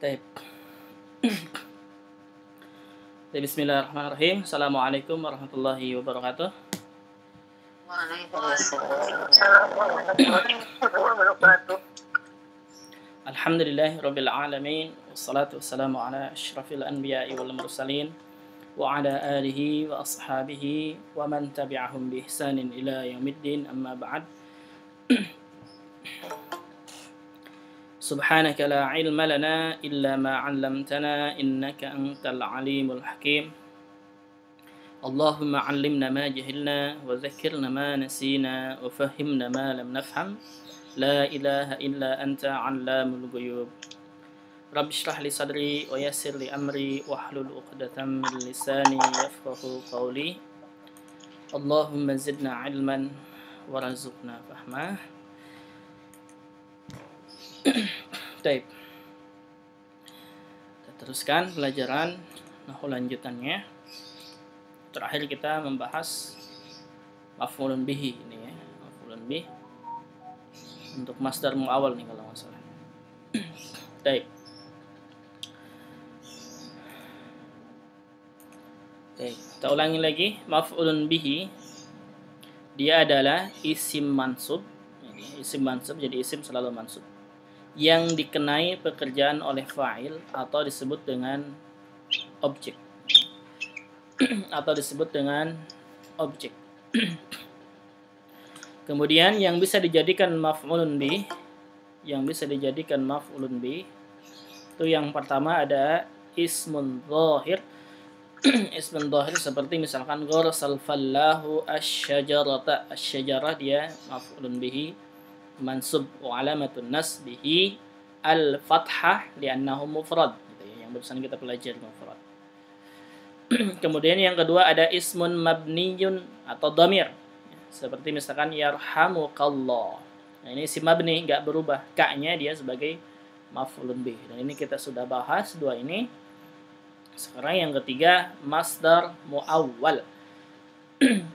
Baik. Bismillahirrahmanirrahim. Assalamualaikum warahmatullahi wabarakatuh. Waalaikumsalam warahmatullahi wabarakatuh. Alhamdulillahirabbil alamin wassalatu wassalamu ala asyrafil anbiya'i wal mursalin wa ala alihi wa ashabihi wa man tabi'ahum bi ihsanin ila yaumiddin, amma ba'd. Subhanaka la ilma lana illa ma 'allamtana innaka antal alimul hakim. Allahumma 'allimna ma jahilna wa dhakkirna ma nasina wa fahhimna ma lam nafham. La ilaha illa anta 'allamul ghuyub. Rabbi shrah li sadri wa yassir li amri wahlul 'uqdatam min lisani yafqahu qawli. Allahumma zidna 'ilman warzuqna fahma. Baik. Kita teruskan pelajaran nahwu lanjutannya. Terakhir kita membahas maf'ulun bihi ini ya, maf'ulun bih untuk masdar muawwal nih kalau nggak salah. Baik. Baik, kita ulangi lagi. Maf'ulun bihi dia adalah isim mansub. Isim mansub, jadi isim selalu mansub yang dikenai pekerjaan oleh fa'il atau disebut dengan objek atau disebut dengan objek. Kemudian yang bisa dijadikan maf'ulun bih, itu yang pertama ada ismun dhahir. Ismun dhahir seperti misalkan gharsal fallahu asy-syajarata. Asy-syajarah dia maf'ulun bihi mansub wa alamatun nasbihi al-fathah li'annahu mufrad, gitu ya, yang barusan kita pelajari mufrad. Kemudian yang kedua ada ismun mabniyun atau dhamir, seperti misalkan yarhamukallah. Nah, ini isim mabni enggak berubah, ka-nya dia sebagai maf'ulun bih. Dan ini kita sudah bahas dua ini. Sekarang yang ketiga masdar muawwal.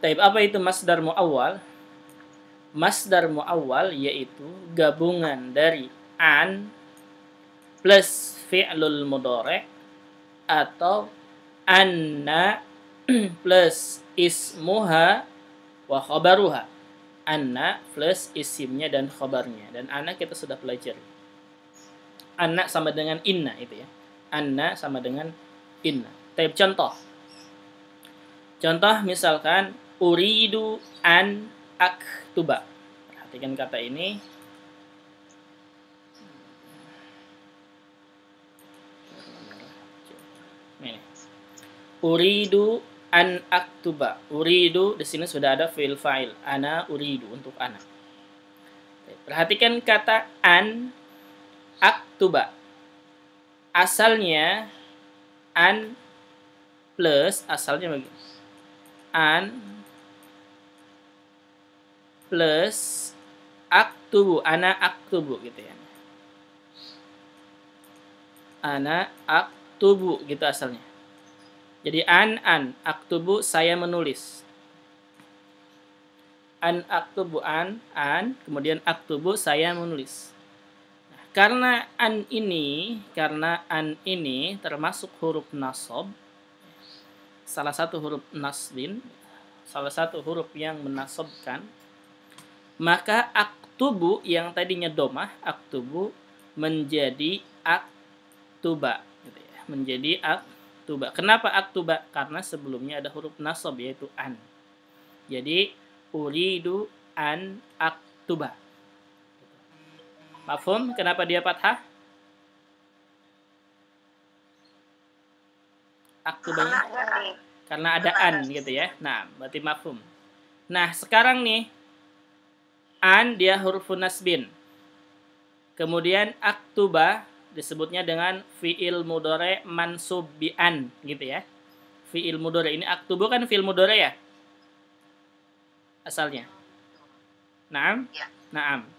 Taib, apa itu masdar muawwal? Masdar muawwal yaitu gabungan dari an plus fi'lul mudhari' atau anna plus ismuha wa khabaruha. Anna plus isimnya dan khabarnya. Dan anna kita sudah pelajari. Anna sama dengan inna itu ya. Anna sama dengan inna. Taib, contoh. Contoh misalkan uridu an aktuba. Perhatikan kata ini. Ini. Uridu an aktuba. Uridu di sini sudah ada fi'il fa'il. Ana uridu, untuk ana. Perhatikan kata an aktuba. Asalnya an plus, asalnya begini. An plus aktubu, ana aktubu gitu ya. Ana aktubu gitu asalnya. Jadi an aktubu, saya menulis. An aktubu, an kemudian aktubu, saya menulis. Nah, karena an ini termasuk huruf nasab, salah satu huruf nasbin, salah satu huruf yang menasabkan, maka aktubu yang tadinya domah, aktubu menjadi aktuba gitu ya, menjadi aktuba. Kenapa aktuba? Karena sebelumnya ada huruf nasab yaitu an. Jadi uridu an aktuba. Mafhum kenapa dia fathah? Aktubanya karena ada an gitu ya. Nah, berarti mafhum. Nah, sekarang nih an dia huruf nasbin. Kemudian aktuba disebutnya dengan fi'il mudhari mansub bi an gitu ya. Fi'il mudhari ini, aktubu kan fi'il mudhari ya? Asalnya. Naam? Ya. Naam.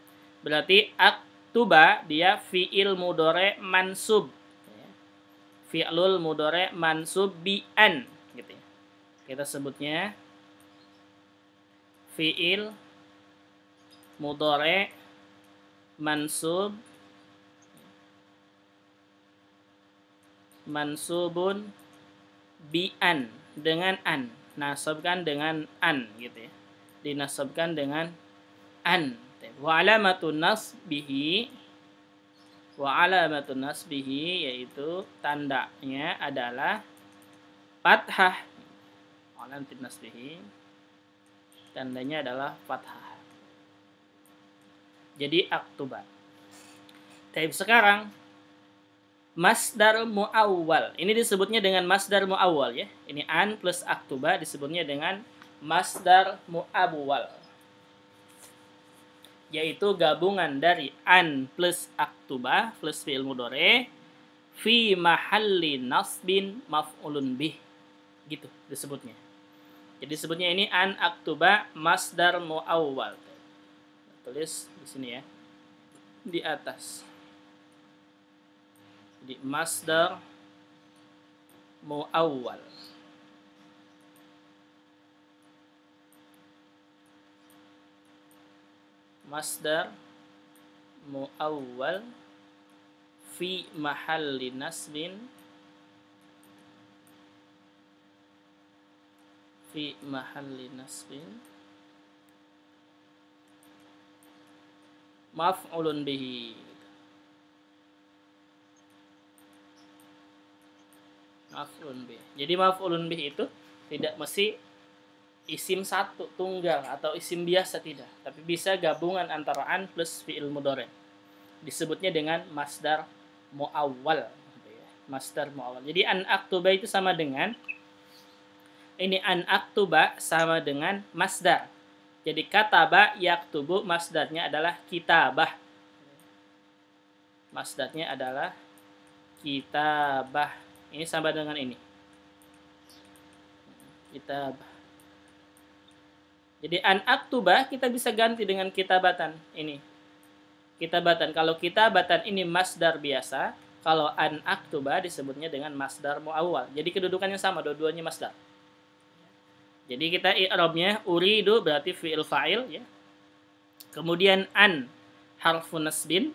Berarti aktuba dia fi'il mudhari mansub. Fi'lul mudhari mansub bi an gitu ya. Kita sebutnya fi'il mudhari mansub mansubun bi an, dengan an, nasabkan dengan an gitu ya, dinasabkan dengan an. Wa alamatun nasbihi, yaitu tandanya adalah fathah. Alamatun nasbihi tandanya adalah fathah. Jadi aktuba. Tapi sekarang masdar muawwal. Ini disebutnya dengan masdar muawwal ya. Ini an plus aktuba disebutnya dengan masdar muawwal. Yaitu gabungan dari an plus aktuba plus fi'il mudhari fi mahalli nasbin maf'ulun bih. Gitu disebutnya. Jadi disebutnya ini an aktuba masdar muawwal. Tulis di sini ya. Di atas. Di masdar muawwal. Masdar muawwal fi mahalli nasbin maf'ulun bihi. Maf'ulun bih. Jadi maf'ulun bih itu tidak mesti isim satu tunggal atau isim biasa, tidak, tapi bisa gabungan antara an plus fi'il mudhari. Disebutnya dengan masdar muawwal gitu ya. Masdar muawwal. Jadi an aktuba itu sama dengan ini, an aktuba sama dengan masdar. Jadi kataba yaktubu masdarnya adalah kitabah. Masdarnya adalah kitabah. Ini sama dengan ini. Kitabah. Jadi an aktuba kita bisa ganti dengan kitabatan ini. Kitabatan. Kalau kitabatan ini masdar biasa, kalau an aktuba disebutnya dengan masdar muawwal. Jadi kedudukannya sama, dua-duanya masdar. Jadi kita i'rabnya uridu berarti fi'il fa'il ya. Kemudian an harfun nasbin,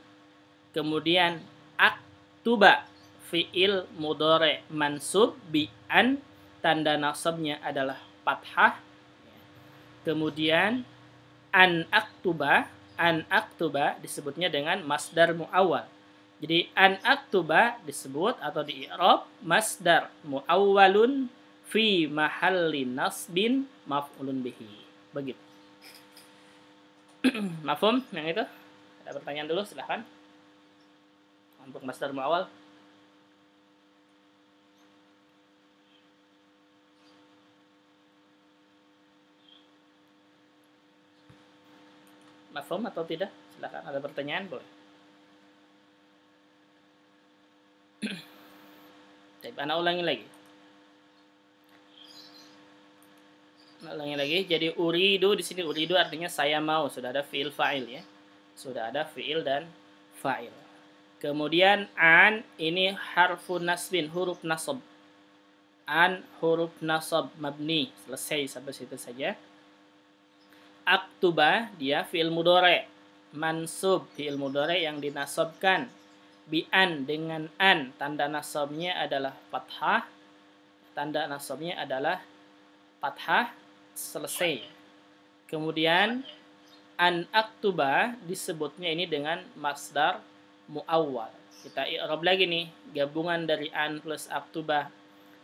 kemudian aktuba fi'il mudhari mansub bi an, tanda nasabnya adalah fathah. Kemudian an aktuba disebutnya dengan masdar muawwal. Jadi an aktuba disebut atau di i'rab masdar muawwalun fi mahalli nasbin maf'ulun bihi. Begitu. Mafhum yang itu? Ada pertanyaan dulu silahkan. Untuk masdar muawwal. Mafhum atau tidak? Silakan, ada pertanyaan boleh. Baik, ana ulangi lagi. Jadi uridu di sini, uridu artinya saya mau, sudah ada fi'il fa'il ya. Sudah ada fi'il dan fa'il. Kemudian an ini harfun nasbin, huruf nasab. An huruf nasab mabni, selesai sampai situ saja. Aktuba dia fi'il mudhari mansub, fi'il mudhari yang dinasabkan bi an, dengan an, tanda nasabnya adalah fathah. Selesai. Kemudian an aktuba disebutnya ini dengan masdar muawwal. Kita i'rab lagi nih, gabungan dari an plus aktuba.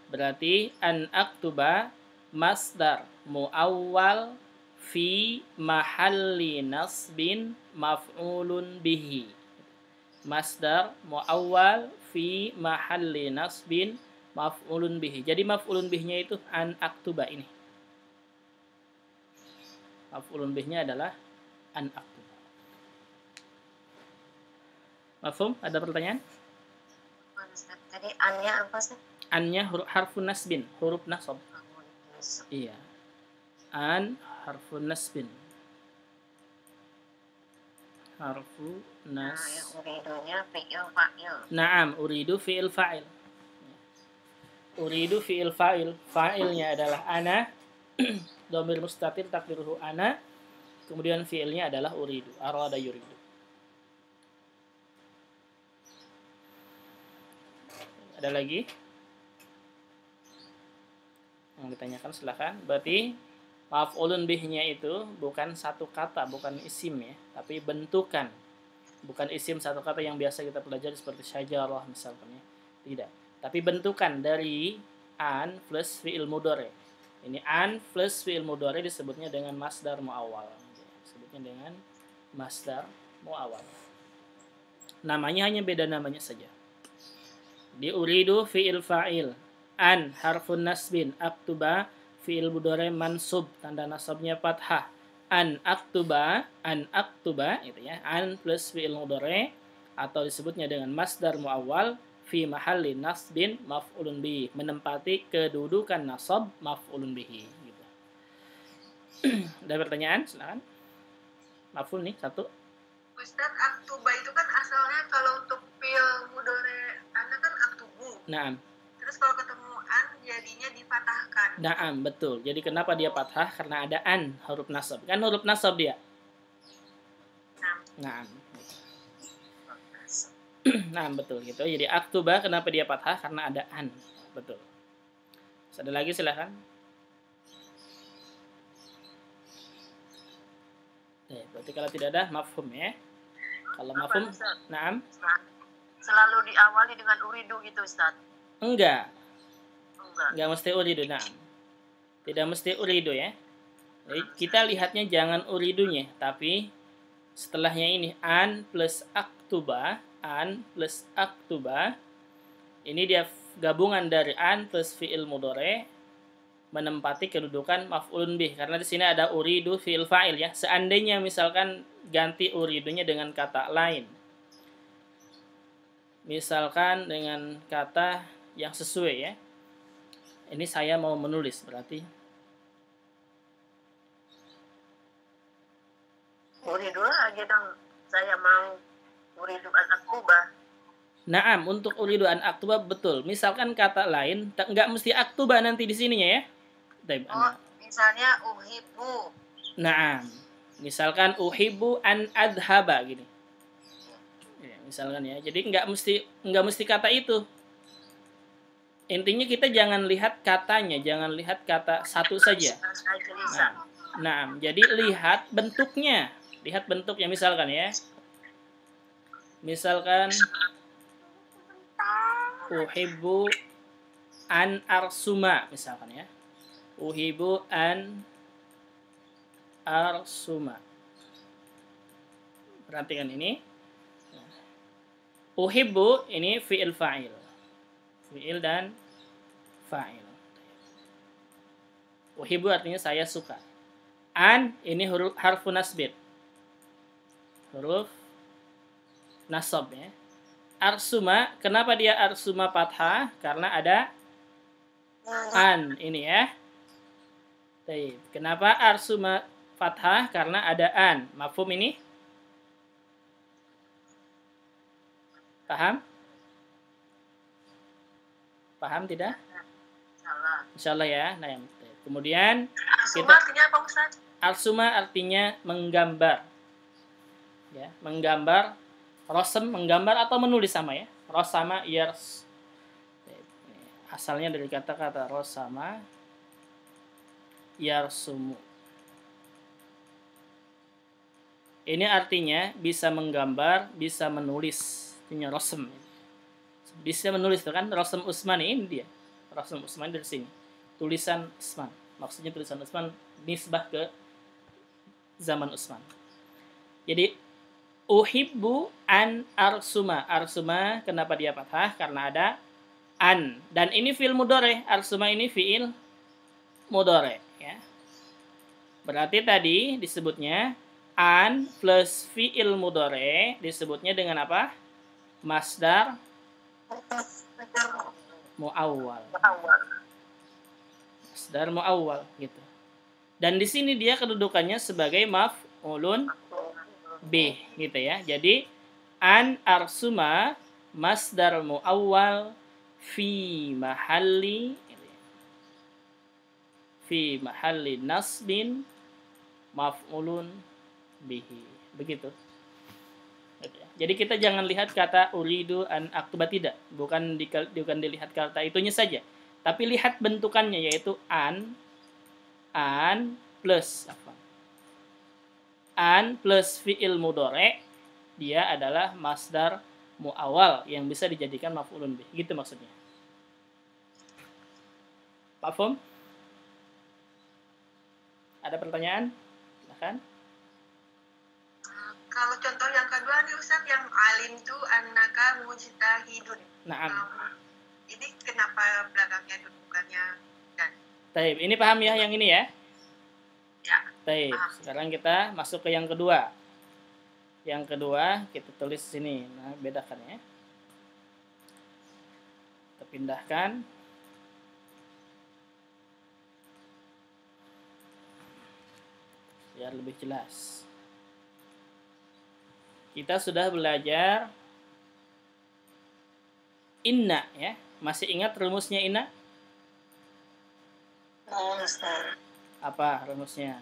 Berarti an aktuba masdar muawwal fi mahalli nasbin maf'ulun bihi. Masdar muawwal fi mahalli nasbin maf'ulun bihi. Jadi maf'ulun bihnya itu an aktuba ini. Maf'ulun bihnya adalah an aktuba. Mafhum? Ada pertanyaan? Tadi annya apa sih? Annya harfun nasbin, huruf nasab. Iya. An harfun nasbin. Harfu nas. Uridunya fi'il fa'il. Naam, uridu fi'il fa'il. Uridu fi'il fa'il. Fa'ilnya adalah ana. Dhamir mustatir takdiruhu ana. Kemudian fi'ilnya adalah uridu. Arada yuridu. Ada lagi? Yang ditanyakan silakan. Berarti maf'ulun bihnya itu bukan satu kata, bukan isim ya, tapi bentukan. Bukan isim satu kata yang biasa kita pelajari seperti syajarah misalkan ya. Tidak. Tapi bentukan dari an plus fi'il mudhari. Ini an plus fi'il mudhari disebutnya dengan masdar muawwal. Disebutnya dengan masdar muawwal. Namanya hanya beda namanya saja. Di uridu fi'il fa'il. An harfun nasbin, aktuba fi'il mudhari mansub, tanda nasabnya fathah. An aktuba itu ya. An plus fi'il mudhari atau disebutnya dengan masdar muawwal fi mahalli nasbin maf'ulun bihi, menempati kedudukan nasab maf'ulun bihi gitu. Ada pertanyaan? Silakan. Maf'ul nih satu. Ustaz, aktuba itu kan asalnya kalau untuk fi'il mudhari anak kan aktubu. Naam. Terus kalau ketemu an jadinya dipatahkan. Naam, betul. Jadi kenapa dia fathah? Karena ada an, huruf nasab. Kan huruf nasab dia. Naam. Nah, betul gitu. Jadi aktuba kenapa dia fathah? Karena ada an. Betul. Ada lagi silahkan. Berarti kalau tidak ada mafhum ya. Kalau mafhum, naam. Selalu diawali dengan uridu gitu, Ustaz. Enggak mesti uridu, naam. Tidak mesti uridu ya. Jadi kita lihatnya jangan uridunya, tapi setelahnya ini an plus aktuba, ini dia gabungan dari an plus fi'il mudhari menempati kedudukan maf'ulun bih, karena di sini ada uridu fi'il fa'il ya. Seandainya misalkan ganti uridunya dengan kata lain, misalkan dengan kata yang sesuai ya. Ini saya mau menulis, berarti Uridu aja dong. Saya mau uridu an aktuba. naam, untuk uridu an aktuba betul. Misalkan kata lain, nggak mesti aktuba nanti di sininya ya. Misalnya uhibbu. Naam. Misalkan uhibbu an adhaba gini. Ya, misalkan ya. Jadi nggak mesti kata itu. Intinya kita jangan lihat katanya, jangan lihat kata satu saja. Nah, jadi lihat bentuknya. Lihat bentuknya misalkan ya. Misalkan uhibbu an arsuma misalkan ya. Uhibbu an arsuma. Perhatikan ini. Uhibbu ini fi'il fa'il. Fi'il dan fa'il. Uhibbu artinya saya suka. An ini huruf harfun nasbin. Huruf nasab ya. Arsuma, kenapa dia arsuma fathah? Karena ada an ini ya. Baik. Kenapa arsuma fathah? Karena ada an. Mafhum ini? Paham? Paham tidak? Insyaallah ya. Nah, kemudian Arsuma artinya apa, Ustaz? Arsuma artinya menggambar. Ya, menggambar, rosem menggambar atau menulis sama ya. Rosama yars. Asalnya dari kata-kata rosama yarsumu. Ini artinya bisa menggambar, bisa menulis. Artinya rosem. Bisa menulis itu kan Rosem Usman ini dia. Rosem Usman dari sini. Tulisan Usman. Maksudnya tulisan Usman nisbah ke zaman Usman. Jadi uhibbu an arsuma. Arsuma kenapa dia fathah? Karena ada an. Dan ini fi'il mudhari. Arsuma ini fi'il mudhari ya. Berarti tadi disebutnya an plus fi'il mudhari disebutnya dengan apa? Masdar muawwal. Masdar muawwal gitu. Dan di sini dia kedudukannya sebagai maf'ulun bih gitu ya. Jadi an arsuma masdar muawwal fi mahalli nasbin maf'ulun bihi. Begitu. Jadi kita jangan lihat kata uridu an aktuba, tidak. Bukan dilihat kata itunya saja. Tapi lihat bentukannya, yaitu an plus apa? An plus fi'il mudhari, dia adalah masdar muawwal yang bisa dijadikan maf'ulun bih. Gitu maksudnya. Paham? Ada pertanyaan? Silakan. Kalau contoh yang kedua nih Ustaz, yang alim tu annaka mujtahidun. Naam. Ini kenapa belakangnya bukannya dan? Taib, ini paham ya yang ini ya? Ya. Taib, sekarang kita masuk ke yang kedua. Yang kedua kita tulis sini. Nah, bedakan ya. Kita pindahkan. Biar lebih jelas. Kita sudah belajar inna ya. Masih ingat rumusnya inna? Apa rumusnya?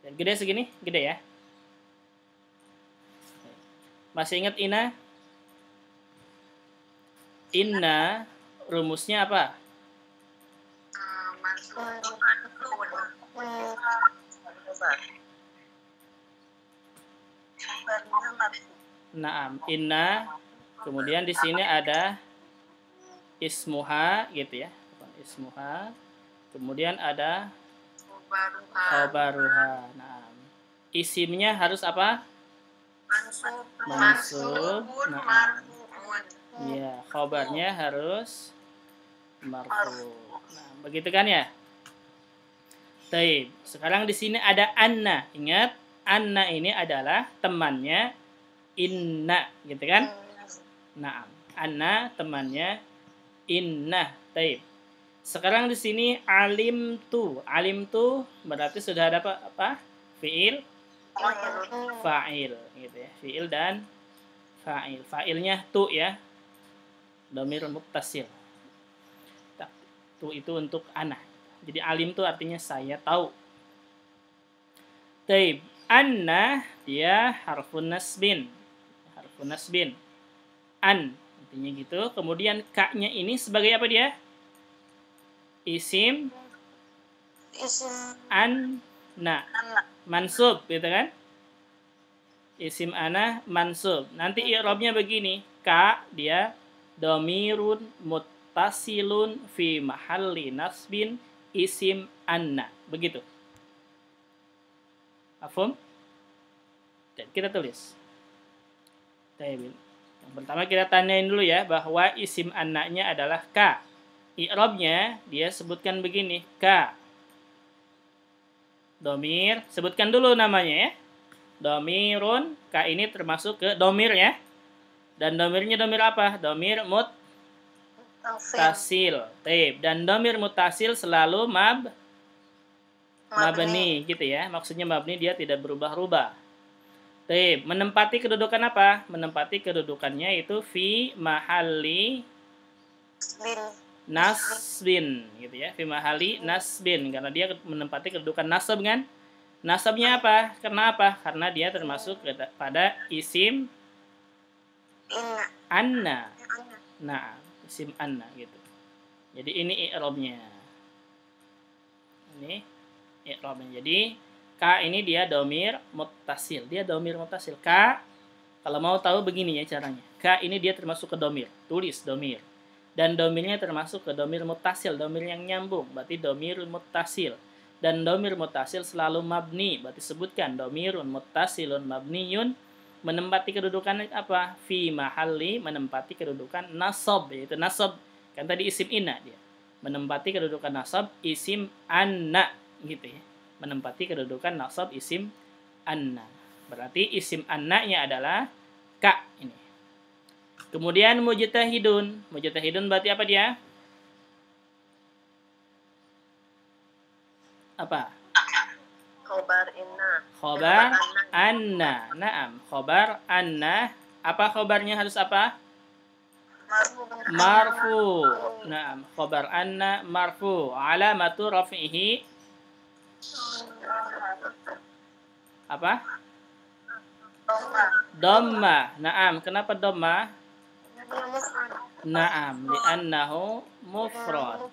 Gede segini? Gede ya? Masih ingat inna? Inna rumusnya apa? Naam, inna. Kemudian di sini ada ismuha gitu ya. Ismuha. Kemudian ada khabaruha. Naam. Isimnya harus apa? Mansub. Naam. Ya, khabarnya harus marfu. Nah, begitu kan ya? Baik. Sekarang di sini ada anna. Ingat, anna ini adalah temannya inna, gitu kan? Nah, anna temannya inna. Baik. Sekarang di sini alim tu. Alim tu berarti sudah ada apa? Fiil, fa'il, gitu ya. Fiil dan fa'il. Fa'ilnya tu ya. Dhamir muttasil. Tu itu untuk ana. Jadi alim tu artinya saya tahu. Taib. Anna dia harfun nasbin. Harfun nasbin. An artinya gitu. Kemudian ka-nya ini sebagai apa dia? Isim anna. Mansub gitu kan? Isim ana mansub. Nanti i'rabnya begini. Ka dia dhamirun muttasilun fi mahalli nasbin isim anna. Begitu. Afhum? Dan kita tulis. Yang pertama kita tanyain dulu ya bahwa isim anna-nya adalah ka. I'rabnya dia sebutkan begini, ka. Domir, sebutkan dulu namanya ya. Domirun, ka ini termasuk ke domir ya. Dan domirnya domir apa? Domir muttasil. Dan domir muttasil selalu mabni gitu ya. Maksudnya mabni dia tidak berubah-ubah. Menempati kedudukan apa? Menempati kedudukannya itu fi mahalli nasbin gitu ya. Fi mahalli nasbin karena dia menempati kedudukan nasab kan? Nasabnya apa? Karena apa? Karena dia termasuk pada isim anna. Nah, isim anna gitu. Jadi ini i'rabnya. Ini i'rabnya. Jadi ka ini dia domir muttasil. Dia domir muttasil. Ka kalau mau tahu begini ya caranya. Ka ini dia termasuk ke domir. Tulis domir. Dan domirnya termasuk ke domir muttasil, domir yang nyambung. Berarti domir muttasil. Dan domir muttasil selalu mabni. Berarti sebutkan domirun muttasilun mabniyun menempati kedudukan apa? Fi mahalli menempati kedudukan nasab, yaitu nasab. Kan tadi isim inna dia. Menempati kedudukan nasab isim anna gitu ya. Menempati kedudukan nasab isim anna. Berarti isim anna-nya adalah ka ini. Kemudian mujtahidun. Mujtahidun berarti apa dia? Apa? Khobar inna. Khobar anna. Naam. Khobar anna. Apa khobarnya harus apa? Marfu. Naam. Khobar anna marfu. Alamatu raf'ihi. Apa? Dhamma. Naam. Kenapa dhamma? Na'am, li'annahu mufrad.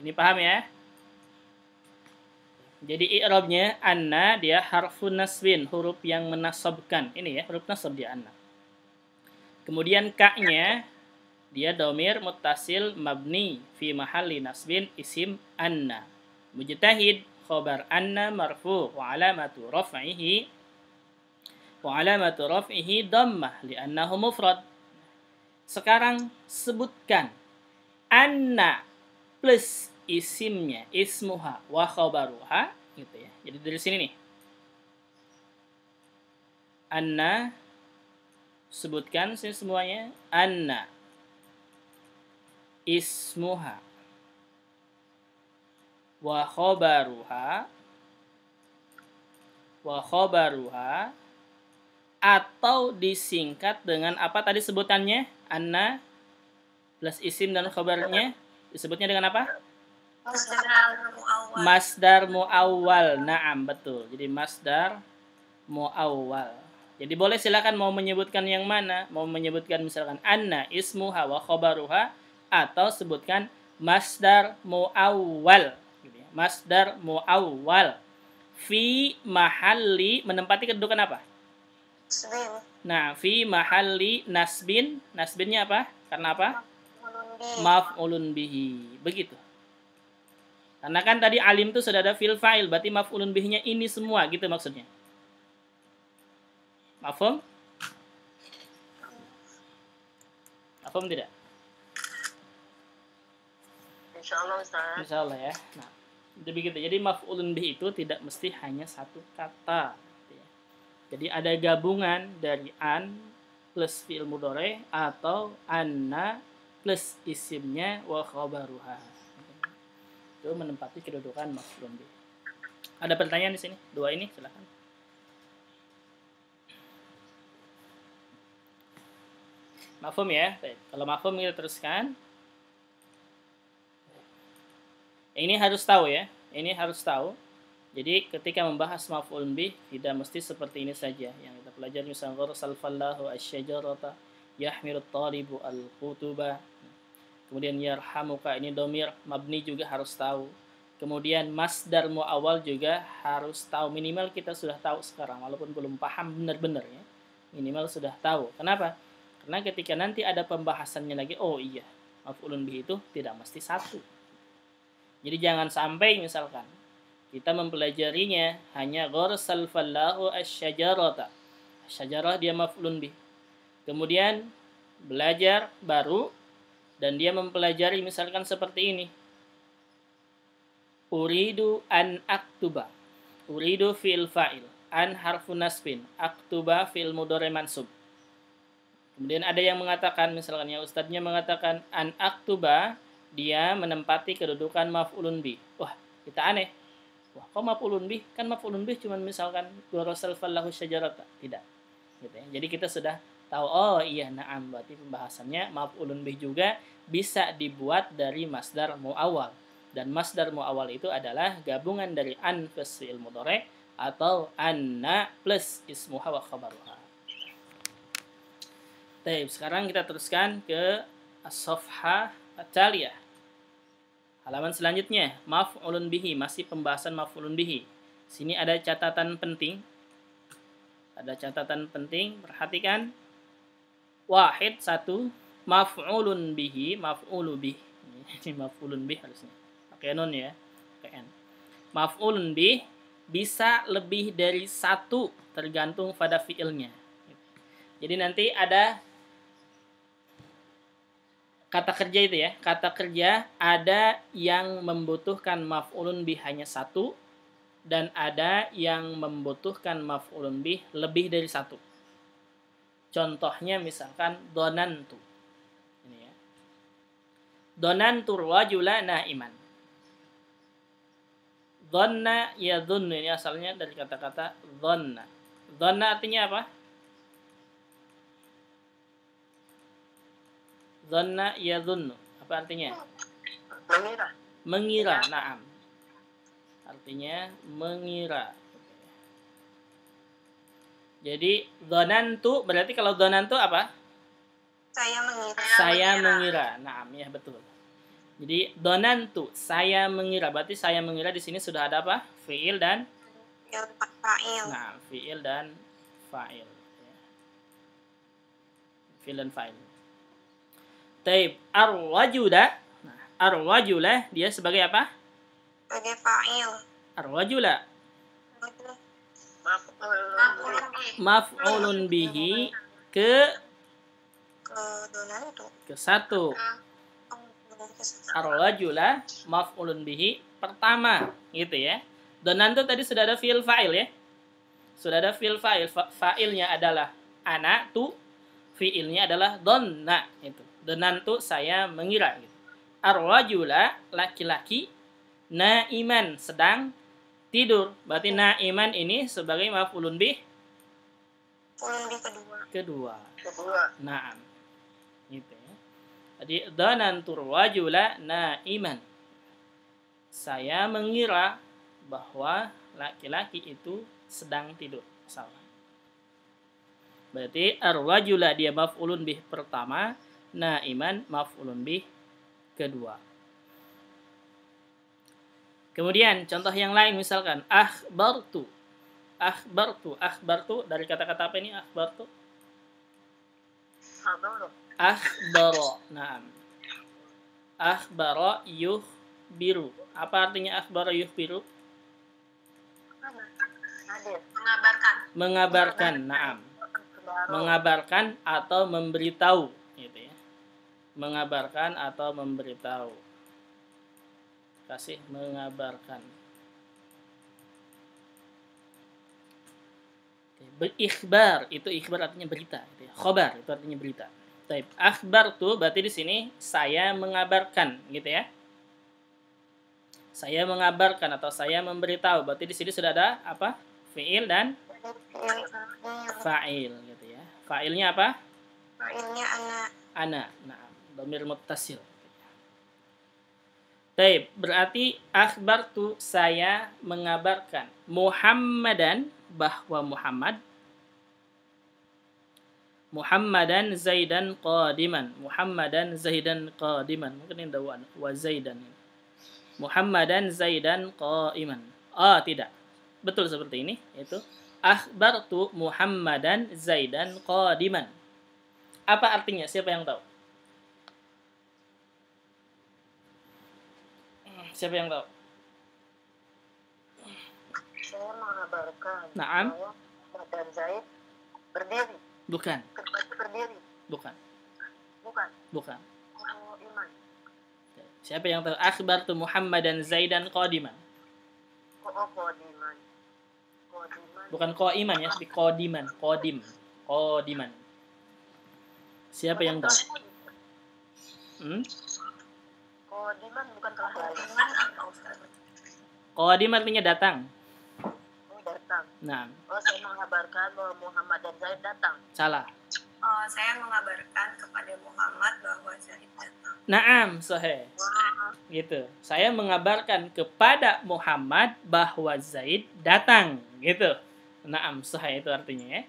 Ini paham ya? Jadi i'rabnya anna dia harfun nasbin, huruf yang menasabkan. Ini ya, huruf nasab dia anna. Kemudian ka-nya dia domir muttasil mabni fi mahalli nasbin isim anna. Mujtahid khabar anna marfu wa alamatu raf'ihi dhammah li'annahu mufrad. Sekarang sebutkan anna plus isimnya, ismuha wa khabaruha gitu ya. Jadi dari sini nih. Anna sebutkan sini semuanya. Anna ismuha wa khabaruha atau disingkat dengan apa tadi sebutannya? Anna plus isim dan khabarnya disebutnya dengan apa? Masdar muawwal. Naam, betul. Jadi masdar muawwal. Jadi boleh silakan mau menyebutkan yang mana? Mau menyebutkan misalkan anna ismuha wa khabaruha atau sebutkan masdar muawwal gitu ya. Masdar muawwal fi mahalli menempati kedudukan apa? Nasbin. Nah, fi mahalli nasbin. Nasbinnya apa? Karena apa? Maf'ulun bihi. Begitu. Karena kan tadi alim itu sudah ada fil fa'il, berarti maf'ulun bihi-nya ini semua gitu maksudnya. Mafhum? Mafhum tidak? Insyaallah Ustaz. Insyaallah ya. Nah, begitu. Jadi maf'ulun bihi itu tidak mesti hanya satu kata. Gitu ya. Jadi ada gabungan dari an plus fi'il mudhari atau anna plus isimnya wa khabaruha. Itu menempati kedudukan maf'ulun bih. Ada pertanyaan di sini? Dua ini silakan. Mafhum ya? Baik. Kalau mafhum kita teruskan. Ini harus tahu ya. Ini harus tahu. Jadi ketika membahas maf'ulun bih tidak mesti seperti ini saja. Yang kita pelajari misalnya gharsal fallahu asy-syajarata yahmilut talibu al-qutuba. Kemudian yarhamuka ini domir mabni juga harus tahu. Kemudian masdar muawwal juga harus tahu. Minimal kita sudah tahu sekarang walaupun belum paham benar-benar ya. Minimal sudah tahu. Kenapa? Karena ketika nanti ada pembahasannya lagi, oh iya, maf'ulun bih itu tidak mesti satu. Jadi jangan sampai misalkan kita mempelajarinya hanya gharsal fallahu asy-syajarata. Syajarah dia maf'ulun bih. Kemudian belajar baru dan dia mempelajari misalkan seperti ini. Uridu an aktuba. Uridu fi'il fa'il. An harfun nasbin. Aktuba fi'il mudhari mansub. Kemudian ada yang mengatakan misalkan ya ustadznya mengatakan an aktuba dia menempati kedudukan maf'ulun bih. Wah, kita aneh. Wah, kok maf'ulun bih? Kan maf'ulun bih cuma misalkan gharsal fallahu syajarata. Tidak. Gitu ya. Jadi kita sudah tahu, oh iya na'am, berarti pembahasannya maf'ulun bih juga bisa dibuat dari masdar muawwal. Dan masdar muawwal itu adalah gabungan dari an plus fi'il mudhari atau anna plus ismuha wa khabaruha. Baik, sekarang kita teruskan ke as-safhah at-taliyah. Halaman selanjutnya, maf'ulun bihi, masih pembahasan maf'ulun bihi. Sini ada catatan penting. Ada catatan penting, perhatikan. Wahid, satu, maf'ulun bihi, maf'ulu bih. Ini maf'ulun bih harusnya. Pakai nun ya, pakai n. Maf'ulun bih bisa lebih dari satu tergantung pada fiilnya. Jadi nanti ada kata kerja itu ya. Kata kerja ada yang membutuhkan maf'ulun bih hanya satu dan ada yang membutuhkan maf'ulun bih lebih dari satu. Contohnya misalkan donantu. Ini ya. Donantu rajula na'iman. Dhanna yadhunnu, ini asalnya dari kata-kata dhanna. Dhanna artinya apa? Dhanna yadhunnu. Apa artinya? Mengira. Mengira, na'am. Artinya mengira. Jadi dhanantu berarti kalau dhanantu apa? Saya mengira. Saya mengira. Naam, ya betul. Jadi donantu, saya mengira. Berarti saya mengira di sini sudah ada apa? Fiil dan Fa'il. nah, fiil dan fa'il. Ya. Fiil dan fa'il. Taib ar-rajula. Nah, ar-rajula dia sebagai apa? Sebagai fa'il. Ar-rajula maf'ulun bihi ke Donantu. satu. Ar-rajula maf'ulun bihi pertama, gitu ya. Donantu tadi sudah ada fiil fa'il ya. Sudah ada fiil fa'il. Fa'ilnya adalah ana tu, fiilnya adalah donna itu. Donantu saya mengira gitu. Ar-rajula laki-laki naiman sedang tidur. Berarti naiman ini sebagai maf'ulun bih kedua. Naam. Gitu ya. Jadi dhanantur rajula naiman. Saya mengira bahwa laki-laki itu sedang tidur. Salah. Berarti ar-rajula dia maf'ulun bih pertama, naiman maf'ulun bih kedua. Kemudian contoh yang lain misalkan akhbartu. Akhbartu dari kata-kata apa ini akhbartu? Akhbaro. Naam. Akhbaro yukhbiru. Apa artinya akhbaro yukhbiru? Mengabarkan. Naam. Mengabarkan atau memberitahu gitu ya. Mengabarkan atau memberitahu. Kasih mengabarkan. Ikhbar itu ikhbar artinya berita gitu ya. Khobar itu artinya berita. Taib. Akhbar tuh berarti di sini saya mengabarkan gitu ya. Saya mengabarkan atau saya memberitahu. Berarti di sini sudah ada apa? Fiil dan fa'il gitu ya. Fa'ilnya apa? Fa'ilnya Ana. Nah, dhamir muttasil. Taib. Berarti akhbar tuh saya mengabarkan Muhammadan bahwa Muhammadan Zaidan qadiman. Muhammadan Zaidan qadiman. Mungkin ini dawan wa Zaidan. Muhammadan Zaidan qa'iman. Oh, tidak. Betul seperti ini, yaitu akhbartu Muhammadan Zaidan qadiman. Apa artinya? Siapa yang tahu? Siapa yang tahu? Saya mengabarkan Naam. bahwa Muhammad Zaid berdiri. Bukan. Berdiri. Bukan. Oh, iman. Siapa yang tahu? Akhbartu Muhammadan Zaidan qadiman. Qadiman. Bukan qaiman ya, tapi qadiman. Qadiman. Siapa yang tahu? Qadiman bukan telah datang. Qadim artinya datang. Datang. Nah, Saya mengabarkan bahwa Muhammad dan Zaid datang. salah. saya mengabarkan kepada Muhammad bahwa Zaid datang. Naam, sahih. Gitu. Saya mengabarkan kepada Muhammad bahwa Zaid datang. Gitu. Naam, sahih itu artinya ya.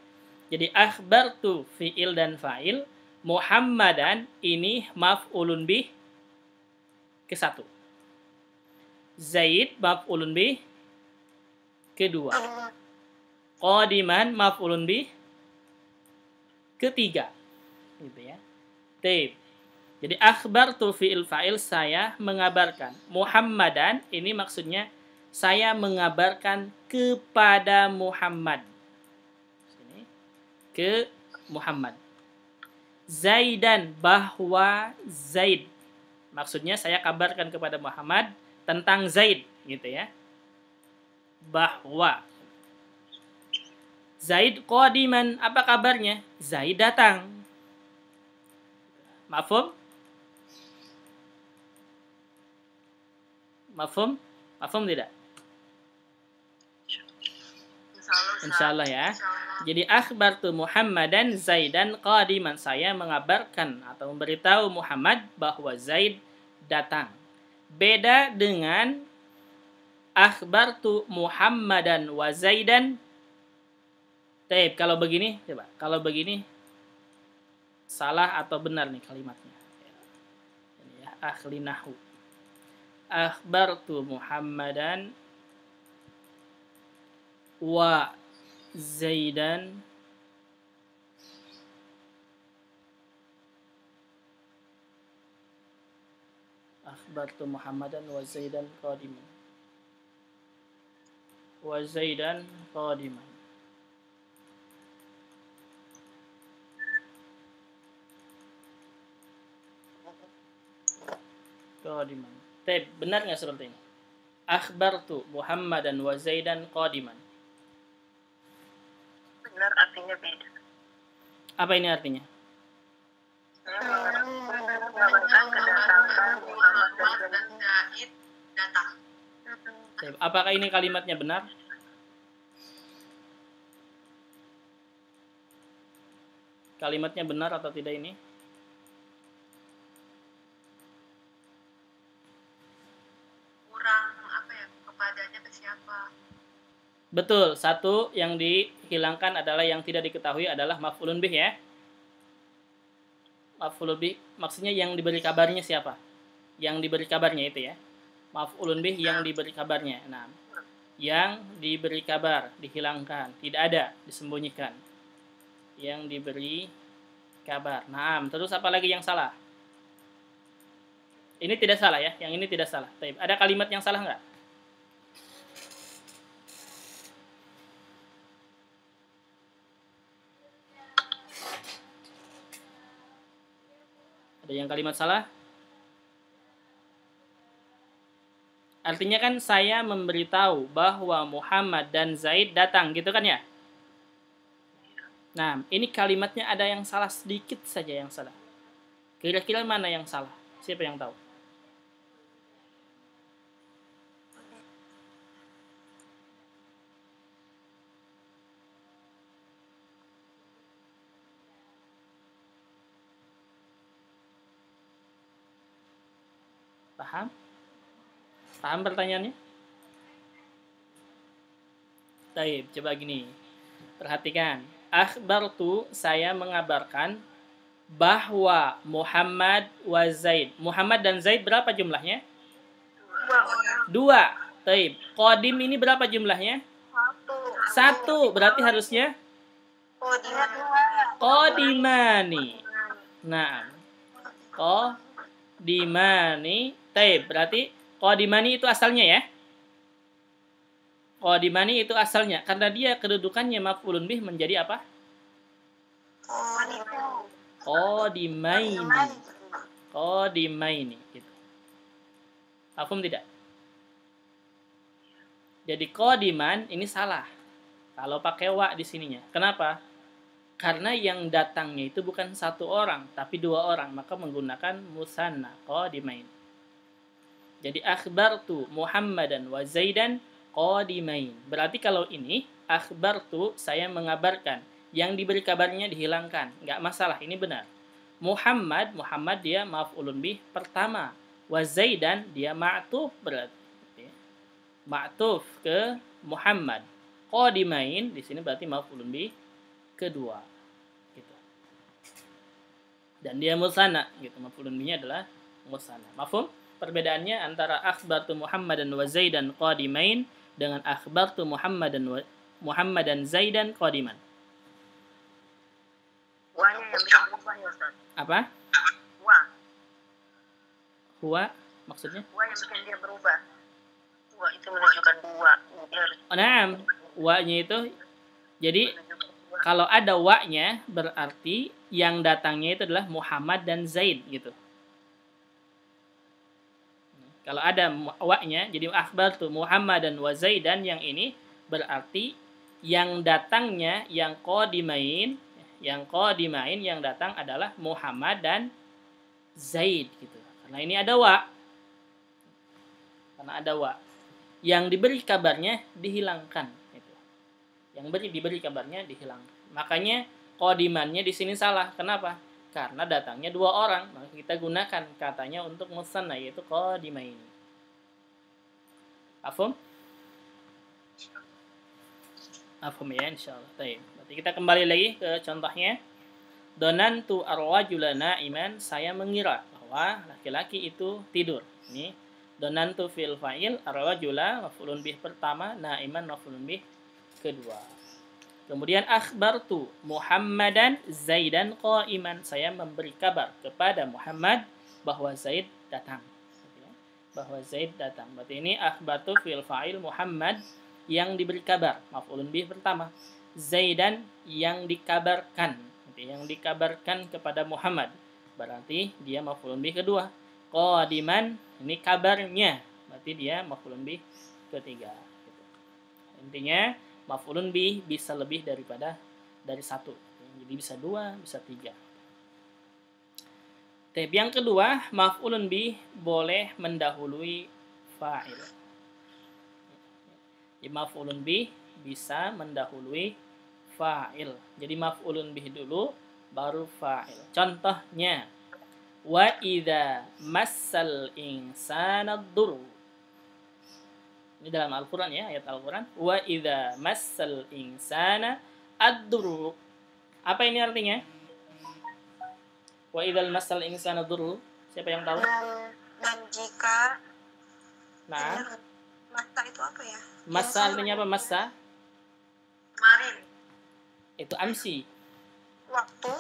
Jadi akhbartu fi'il dan fa'il. Muhammadan ini maf'ulun bih ke satu. Zaid maf'ulun bih kedua. Qadiman maf'ulun bih ketiga. Gitu ya. Taib. Jadi akhbartu fi'il fa'il saya mengabarkan. Muhammadan ini maksudnya saya mengabarkan kepada Muhammad. Sini. Ke Muhammad. Zaidan bahwa Zaid. Maksudnya saya kabarkan kepada Muhammad tentang Zaid gitu ya. Bahwa Zaid qadiman, apa kabarnya? Zaid datang. Mafhum? Mafhum tidak? Insyaallah ya. Jadi akhbartu Muhammadan Zaidan qadiman, saya mengabarkan atau memberitahu Muhammad bahwa Zaid datang. Beda dengan akhbartu Muhammadan wa Zaidan. Taib, kalau begini, coba. Kalau begini salah atau benar nih kalimatnya. Ini ya, ahli nahwu. Akhbartu Muhammadan wa Zaidan akhbartu Muhammadan wa Zaidan qadiman. Wa Zaidan qadiman. Qadiman. Tep, benar nggak seperti ini? Akhbartu Muhammadan wa Zaidan qadiman. Benar, artinya beda. Apa ini artinya? Mengabarkan kedatangan Muhammad dan Zaid datang. Tep, apakah ini kalimatnya benar? Kalimatnya benar atau tidak ini? Kurang apa ya? Kepadanya ke siapa? Betul, satu yang dihilangkan adalah yang tidak diketahui adalah maf'ulun bih ya. Maf'ulun bih maksudnya yang diberi kabarnya siapa? Yang diberi kabarnya itu ya. Maf'ulun bih yang diberi kabarnya. Nah, yang diberi kabar dihilangkan, tidak ada, disembunyikan. Yang diberi kabar. Nah, terus apa lagi yang salah? Ini tidak salah ya, yang ini tidak salah. Ada kalimat yang salah nggak? Ada yang kalimat salah? Artinya kan saya memberitahu bahwa Muhammad dan Zaid datang, gitu kan ya? Nah, ini kalimatnya ada yang salah, sedikit saja yang salah. Kira-kira mana yang salah? Siapa yang tahu? Paham? Paham pertanyaannya? Baik, coba gini. Perhatikan. Akhbartu, saya mengabarkan bahwa Muhammad wa Zaid. Muhammad dan Zaid berapa jumlahnya? Dua. Baik. Qadim ini berapa jumlahnya? Satu. Berarti harusnya qadimani. Nah. Qadimani. Baik. Berarti qadimani itu asalnya ya. Qadimani itu asalnya. Karena dia kedudukannya maf'ulun bih menjadi apa? Qadimaini. Qadimaini. Gitu. Paham tidak? Jadi qadiman ini salah. Kalau pakai wa di sininya. Kenapa? Karena yang datangnya itu bukan satu orang, tapi dua orang. Maka menggunakan musanna. Qadimain. Jadi akhbartu Muhammadan wa Zaidan qadimain. Berarti kalau ini akhbartu, saya mengabarkan. Yang diberi kabarnya dihilangkan. Nggak masalah, ini benar. Muhammad dia maf'ulun bih pertama. Wa Zaidan dia ma'tuf berarti. Ma'tuf ke Muhammad. Qadimain di sini berarti maf'ulun bih kedua. Gitu. Dan dia musanna gitu. Maf'ulun bihnya adalah musanna. Mafhum? Perbedaannya antara akhbartu Muhammadan wa Zaidan qadimain dengan akhbartu Muhammadan Zaidan qadiman. Wanya yang bisa berubah ya Ustaz. Apa? Wa. Huwa maksudnya? Wa yang bikin dia berubah. Wa itu menunjukkan dua. Dia harus Oh, naam. Wa-nya itu jadi menunjukkan dua. kalau ada wa-nya berarti yang datangnya itu adalah Muhammad dan Zaid gitu. Kalau ada wa-nya jadi akhbartu Muhammadan wa Zaidan, yang ini berarti yang datangnya yang qadimain yang datang adalah Muhammad dan Zaid gitu. Karena ini ada wa. Karena ada wa. Yang diberi kabarnya dihilangkan gitu. Yang diberi kabarnya dihilangkan. Makanya qadimannya di sini salah. Kenapa? Karena datangnya dua orang. Maka kita gunakan katanya untuk musanna yaitu qadimain. Paham? Paham ya insyaallah. Baik. Berarti kita kembali lagi ke contohnya. Donantu ar-rajula na'iman, saya mengira bahwa laki-laki itu tidur. Ini donantu fil fa'il, ar-rajula maf'ulun bih pertama, na'iman maf'ulun bih kedua. Kemudian akhbartu Muhammadan Zaidan qa'iman, saya memberi kabar kepada Muhammad bahwa Zaid datang. Bahwa Zaid datang. Berarti ini akhbartu fil fa'il, Muhammad yang diberi kabar, maf'ulun bih pertama. Zaidan yang dikabarkan, yang dikabarkan kepada Muhammad, berarti dia maf'ulun bih kedua. Qadiman, ini kabarnya, berarti dia maf'ulun bih ketiga. Intinya maf'ulun bih bisa lebih dari satu, jadi bisa dua, bisa tiga. Yang kedua, maf'ulun bih boleh mendahului fa'il. Jadi maf'ulun bih bisa mendahului fa'il. Jadi maf'ulun bih dulu baru fa'il. Contohnya, wa idza massal insana dzurru. Ini dalam Al-Qur'an ya, ayat Al-Qur'an. Wa idza massal insana ad-dzurru. Apa ini artinya? Wa idzal massal insana dzurru. Siapa yang tahu? Dan jika masa itu apa ya? Masa artinya apa masa? Kemarin. Itu amsi. Waktu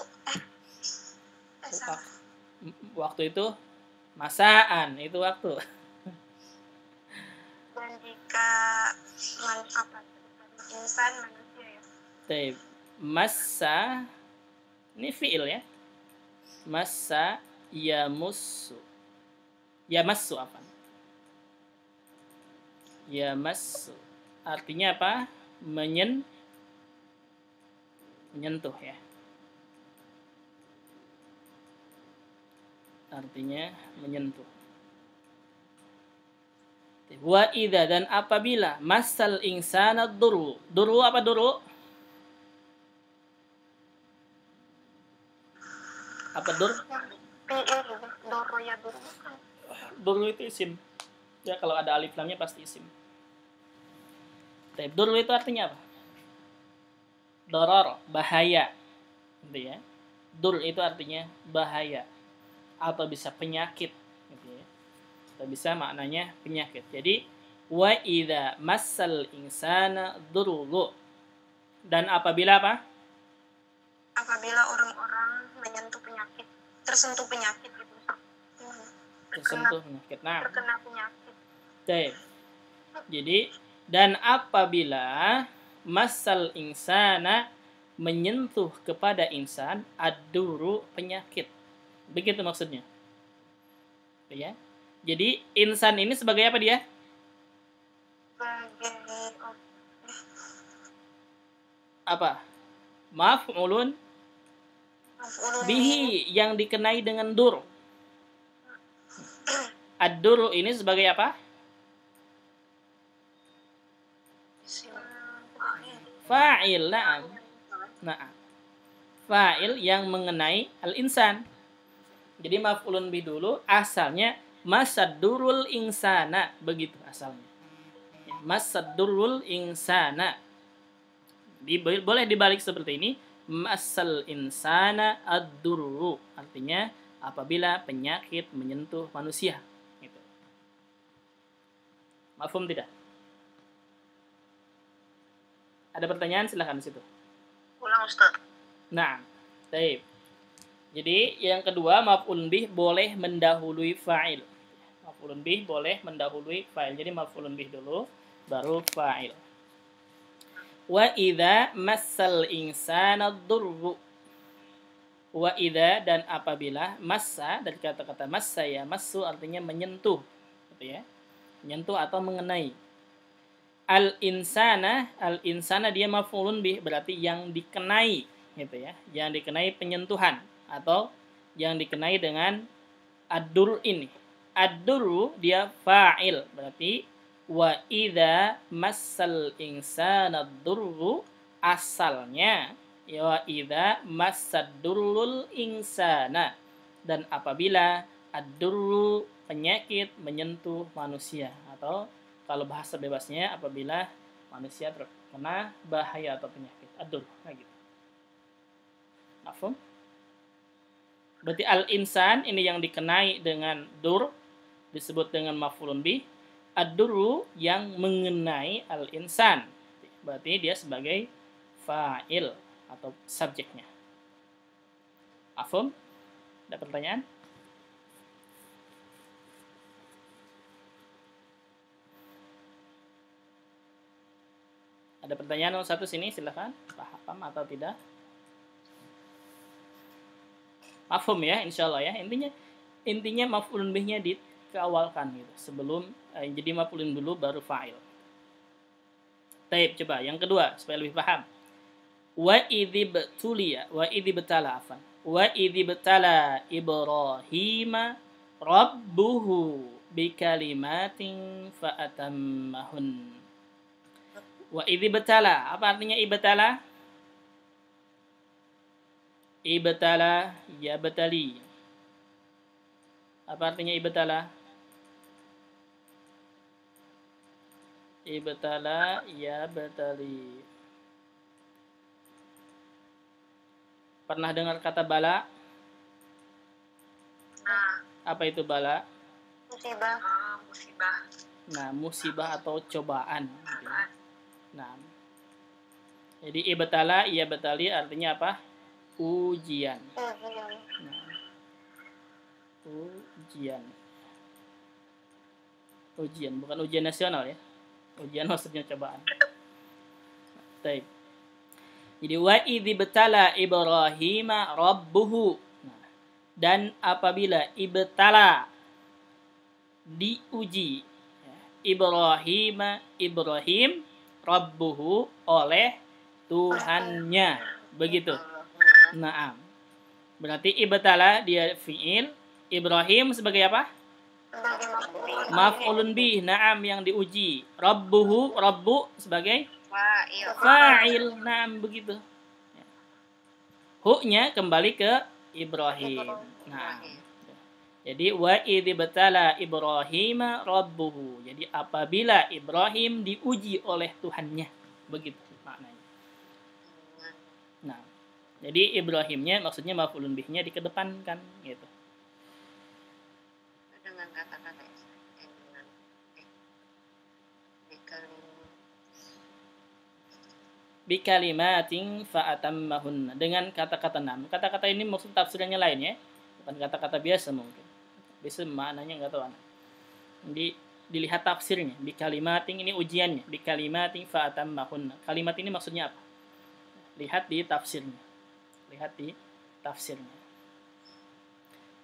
salah. Waktu itu masaan, itu waktu. Dan jika insan manusia ya. Baik. Massa ini fi'il ya. Massa yamussu. Yamassu apa? Yamassu. Artinya apa? Menyentuh ya. Artinya menyentuh. Wa idza, dan apabila masal insana dzurru. Dzurru apa dzurru? Apa dur? Doro ya doro. Dzurru itu isim. Ya kalau ada alif lamnya pasti isim. Dzurru itu artinya apa? Doror, bahaya. Gitu ya. Dur itu artinya bahaya atau bisa penyakit gitu ya. Atau bisa maknanya penyakit. Jadi wa idza massal insana dzurru. Dan apabila apa? Apabila orang-orang tersentuh penyakit gitu. Tersentuh penyakit. Nah, Terkena penyakit. oke. Jadi dan apabila masal insana menyentuh kepada insan ad-duru penyakit. Begitu maksudnya. Ya. Jadi insan ini sebagai apa dia? Apa? Maf'ulun bihi yang dikenai dengan dur. Ad-duru ini sebagai apa? Fa'il. Na'am. Fa'il yang mengenai al-insan. Jadi maf'ulun bih dulu asalnya masaddurul insana, begitu asalnya. Masaddurul insana. Boleh dibalik seperti ini, masal insana ad-durru, artinya apabila penyakit menyentuh manusia. Gitu. Mafhum tidak? Ada pertanyaan silahkan di situ. Ulang Ustaz. Nah, baik. Jadi yang kedua maf'ulun bih boleh mendahului fa'il. Maf'ulun bih boleh mendahului fa'il. Jadi maf'ulun bih dulu baru fa'il. Wa idza massal insana dzurru. Wa idza, dan apabila, massa dari kata-kata massa ya, massu artinya menyentuh, gitu ya. Menyentuh atau mengenai. Al-insana dia maf'ulun bih, berarti yang dikenai, gitu ya. Yang dikenai penyentuhan atau yang dikenai dengan ad-dur ini. Ad-duru dia fa'il, berarti wa idza massal insana dzurru asalnya ya wa idza massaddurrul insana, dan apabila ad-durru penyakit menyentuh manusia, atau kalau bahasa bebasnya apabila manusia terkena bahaya atau penyakit ad-dur, nah gitu. Mafhum? Berarti al-insan ini yang dikenai dengan dur disebut dengan maf'ulun bih. Ad-durru yang mengenai al-insan. Berarti dia sebagai fa'il atau subjeknya. Afum? Ada pertanyaan? Ada pertanyaan nomor 1 sini, silakan. Paham atau tidak? Mafhum ya, insyaallah ya. Intinya maf'ulun bihnya dikeawalkan gitu. Sebelum jadi maf'ulun dulu baru fa'il. Taib, coba yang kedua supaya lebih paham. Wa idzibtuliya, wa idzibtala afan. Wa idzibtala Ibrahima rabbuhu bikalimatin fa'atammahun. Wa idzibtala, apa artinya ibtala? Ibtala ya batali. Apa artinya ibtala? Ibtala ya batali. Pernah dengar kata bala? Nah, Apa itu bala? Musibah. musibah. Nah, musibah atau cobaan. Gitu ya. Nah, jadi ibtala ya batali artinya apa? Ujian. Nah, ujian, bukan ujian nasional ya. Ujian maksudnya cobaan. Baik. Jadi wa idzibtala Ibrahima rabbuhu. Nah, dan apabila ibtala diuji Ibrahim rabbuhu oleh Tuhannya. Begitu. Naam. Berarti ibtala dia fi'il, Ibrahim sebagai apa? Maf'ulun bih, na'am yang diuji. Rabbuhu, rabbu sebagai fa'il, na'am begitu. Hu-nya kembali ke Ibrahim. Nah. Jadi wa idzibtala Ibrahima rabbuhu. Jadi apabila Ibrahim diuji oleh Tuhannya. Begitu maknanya. Nah, jadi Ibrahimnya maksudnya maf'ulun bihnya dikedepankan gitu. Dengan kata-kata Bikalimatin fa'atammahunna, dengan kata-kata nam. Kata-kata ini maksud tafsirnya lain ya. Bukan kata-kata biasa mungkin. Biasa maknanya enggak tahu anak. Jadi dilihat tafsirnya. Bikalimatin ini ujiannya. Bikalimatin fa'atammahunna. Kalimat ini maksudnya apa? Lihat di tafsirnya.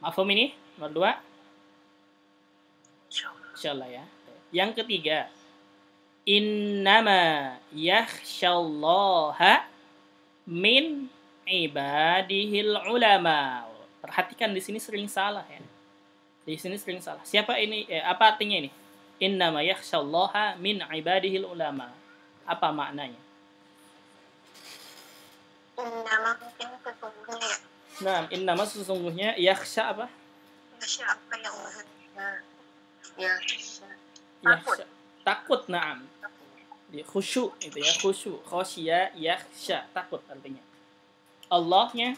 Mafhum ini? Nomor 2? Insyaallah ya. Yang ketiga, innama yakhsyallaha min ibadihil ulama. Perhatikan di sini sering salah ya. Di sini sering salah. Siapa ini? Apa artinya ini? Innama yakhsyallaha min ibadihil ulama. Apa maknanya? Nama mungkin sesungguhnya ya. Nah, innama sesungguhnya yakhsha apa? Siapa yang Yakhsha. Takut, na'am. Khusyuk itu ya, khusyuk. Khosya yakhsha, takut artinya. Allahnya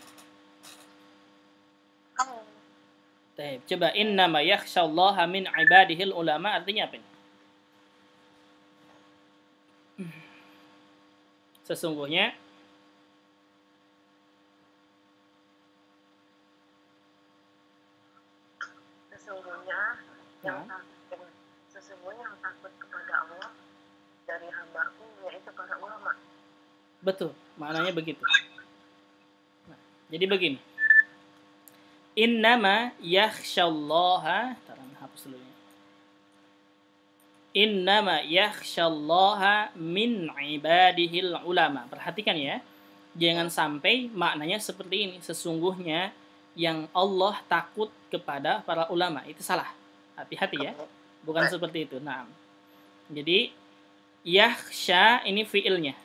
Taib. Coba innama yakhsyallaha min ibadihil ulama artinya apa ini? Sesungguhnya yang takut kepada Allah dari hamba-Ku yaitu para ulama. Betul, maknanya begitu. Nah, jadi begini. Innama yakhsyallaha, hapus dulu ya. Innama yakhsyallaha min ibadihil ulama. Perhatikan ya. Jangan sampai maknanya seperti ini. Sesungguhnya yang Allah takut kepada para ulama. Itu salah. Hati-hati ya. Bukan seperti itu. Nah. Jadi yakhsha ini fiilnya.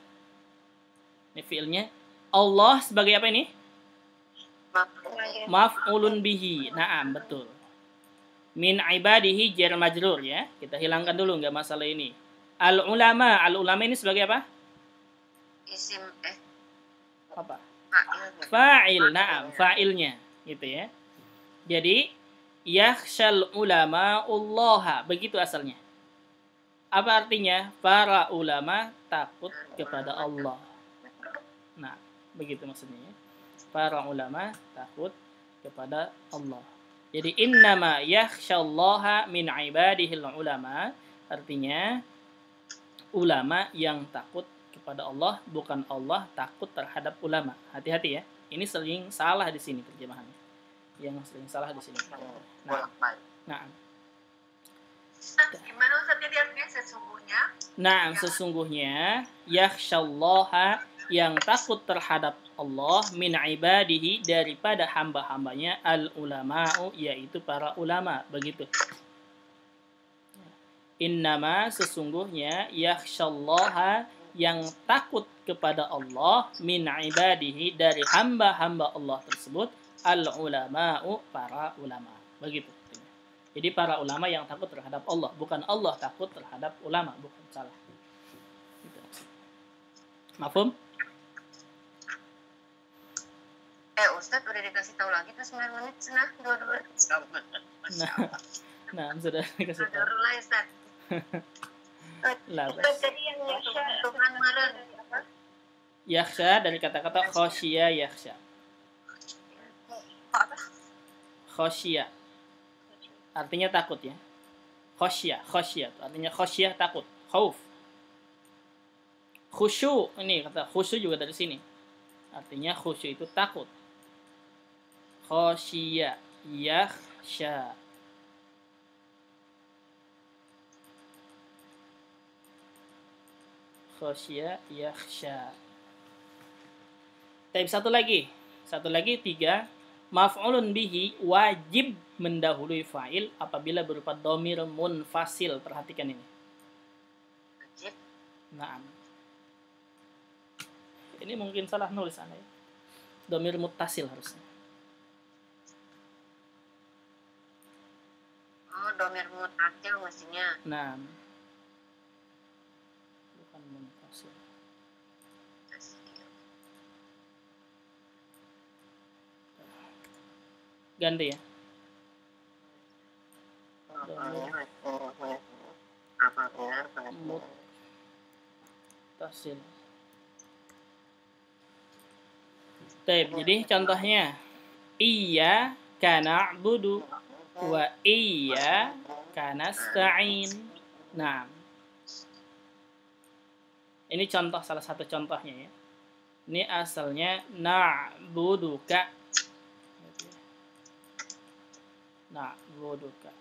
Ini fiilnya. Allah sebagai apa ini? Maf'ulun bihi. Naam, betul. Min ibadihi jar majrur ya. Kita hilangkan dulu, enggak masalah ini. Al ulama ini sebagai apa? Isim apa? Fa'il, naam, fa'ilnya gitu ya. Jadi yakhshal ulama'ullaha, begitu asalnya. Apa artinya? Para ulama takut kepada Allah. Nah, begitu maksudnya ya. Para ulama takut kepada Allah. Jadi innama yakhshallaha min ibadihil ulama, artinya ulama yang takut kepada Allah, bukan Allah takut terhadap ulama. Hati-hati ya. Ini sering salah di sini terjemahannya. Yang sering salah di sini. Nah. Gimana Ustaz jadi artinya sesungguhnya? Nah, sesungguhnya yakhshallaha yang takut terhadap Allah min ibadihi daripada hamba-hambanya al ulama'u yaitu para ulama, begitu. Innama sesungguhnya yakhshallaha yang takut kepada Allah min ibadihi dari hamba-hamba Allah tersebut al ulama'u para ulama, begitu. Jadi para ulama yang takut terhadap Allah, bukan Allah takut terhadap ulama, bukan, salah. Gitu. Mafhum? Ustadz udah dikasih tahu lagi terus 9 menit senang dua-dua. Nah, sudah dikasih tahu. Mulai Ustadz. Labas. Tadi yang Tuhan marah. Yakhsha dari kata-kata khosya yakhsha. Khosya artinya takut ya. Khosya artinya khosyah takut, khauf. Khusyu, ini kata khusyu juga dari sini. Artinya khusyu itu takut. Khosya yakhsha. Khosya yakhsha. Tapi satu lagi 3. Maf'ulun bihi wajib mendahului fa'il apabila berupa dhamir munfasil. Perhatikan ini. Wajib. Nah, ini mungkin salah nulis Anda ya. Dhamir muttasil harusnya. Oh, dhamir muttasil mestinya. Nah, bukan munfasil. Ganti ya. Muttasil. Baik, jadi contohnya iya kana budu wa iya kana sta'in. Nah, ini contoh, salah satu contohnya ya. Ini asalnya na'buduka. Na'buduka.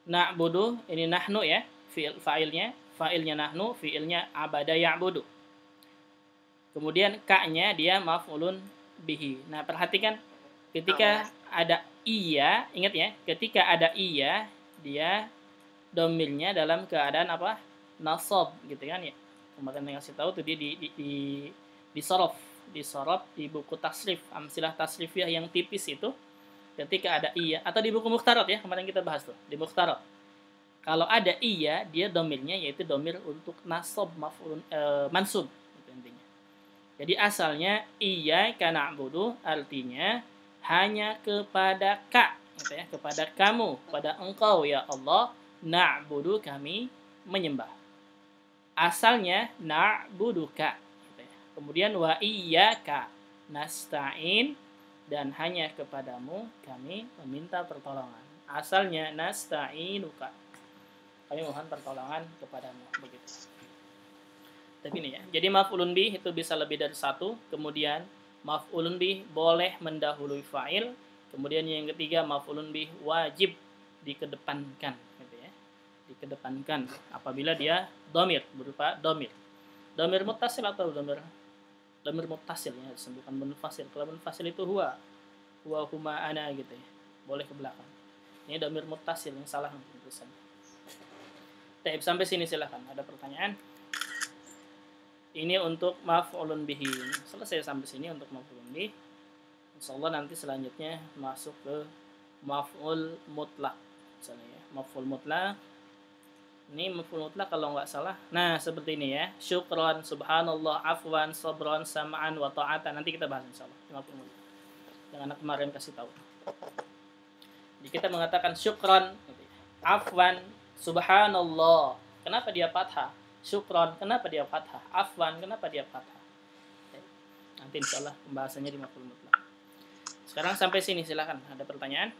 Na'budu ini nahnu ya, fa'ilnya nahnu, fi'ilnya abada ya'budu. Kemudian ka-nya dia maf'ulun bihi. Nah, perhatikan ketika ada iya, ingat ya, ketika ada iya dia domirnya dalam keadaan apa? Nasab gitu kan ya. Kemarin yang ngasih tahu tuh dia disorof di buku tasrif, amsilah tasrifiyah yang tipis itu, ketika ada iya, atau di buku mukhtarat ya, kemarin kita bahas tuh di mukhtarat. Kalau ada iya, dia domirnya yaitu domir untuk nasab maf'ulun mansub gitu intinya. Jadi asalnya iya kana na'budu artinya hanya kepada ka gitu ya, kepada kamu, pada engkau ya Allah, na'budu kami menyembah. Asalnya na'buduka gitu ya. Kemudian wa iyyaka nasta'in, dan hanya kepadamu kami meminta pertolongan. Asalnya nasta'inuka, kami mohon pertolongan kepadamu, begitu. Tapi ini ya. Jadi maf'ulun bih itu bisa lebih dari satu. Kemudian maf'ulun bih boleh mendahului fa'il. Kemudian yang ketiga maf'ulun bih wajib dikedepankan gitu ya. Dikedepankan apabila dia dhamir, berupa dhamir. Dhamir muttasil atau dhamir muttasil ya, bukan munfasil. Kalau munfasil itu huwa huma ana gitu ya. Boleh ke belakang. Ini dhamir muttasil yang salah tulisan. Sampai sini silakan. Ada pertanyaan? Ini untuk maf'ulun bihi. Selesai sampai sini untuk maf'ulun bih. Insyaallah nanti selanjutnya masuk ke maf'ul mutlak. Misalnya ya, maf'ul mutlak. Ini maf'ul mutlak kalau nggak salah. Nah, seperti ini ya. Syukron, subhanallah, afwan, sabron, sam'an, wa ta'atan. Nanti kita bahas insyaallah. Maf'ul mutlak. Yang anak kemarin kasih tahu. Jadi kita mengatakan syukron, afwan, subhanallah. Kenapa dia fathah? Syukron, kenapa dia fathah? Afwan, kenapa dia fathah? Nanti insyaallah pembahasannya di maf'ul mutlak. Sekarang sampai sini silakan. Ada pertanyaan?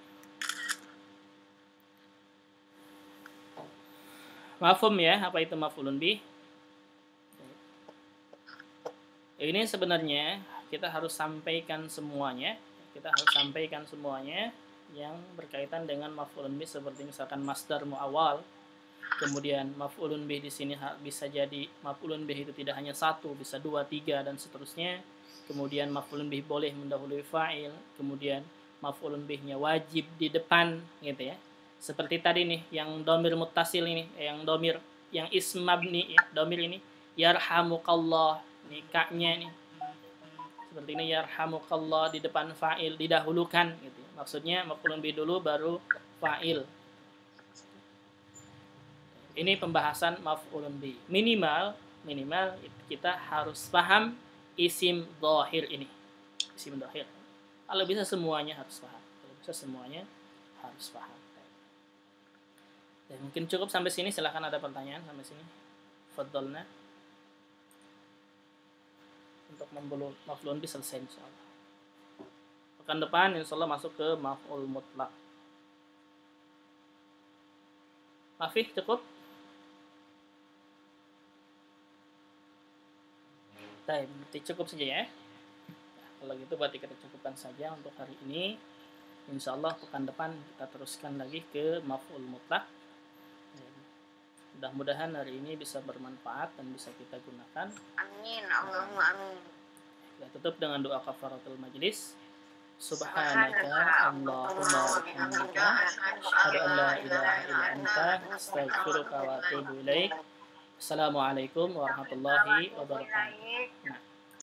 Mafhum ya, apa itu maf'ulun bih? Ini sebenarnya kita harus sampaikan semuanya. Kita harus sampaikan semuanya yang berkaitan dengan maf'ulun bih, seperti misalkan masdar muawwal. Kemudian maf'ulun bih di sini bisa jadi maf'ulun bih itu tidak hanya satu, bisa 2, 3 dan seterusnya. Kemudian maf'ulun bih boleh mendahului fa'il, kemudian maf'ulun bihnya wajib di depan gitu ya. Seperti tadi nih yang domir muttasil ini, yang domir yang ism mabni ya, domir ini yarhamukallah, ini ka-nya nih. Seperti ini yarhamukallah di depan fa'il didahulukan gitu. Maksudnya maf'ulun bih dulu baru fa'il. Ini pembahasan maf'ulun bih. Minimal kita harus paham isim dhahir ini. Isim dhahir. Kalau bisa semuanya harus paham. Kalau bisa semuanya harus paham. Ya, mungkin cukup sampai sini. Silahkan ada pertanyaan sampai sini. Fadolna. Untuk maf'ulun bih selesai insyaallah. Pekan depan insyaallah masuk ke maf'ul mutlak. Mafih cukup? Baik, cukup saja ya. Kalau gitu berarti kita cukupkan saja untuk hari ini. Insyaallah pekan depan kita teruskan lagi ke maf'ul mutlak. Mudah-mudahan hari ini bisa bermanfaat dan bisa kita gunakan. Amin, Allahumma amin. Kita tutup dengan doa kafaratul majlis. Subhanaka Allahumma wa bihamdika asyhadu an la ilaha illa anta astaghfiruka wa atubu ilaik. Assalamualaikum warahmatullahi wabarakatuh. Nah.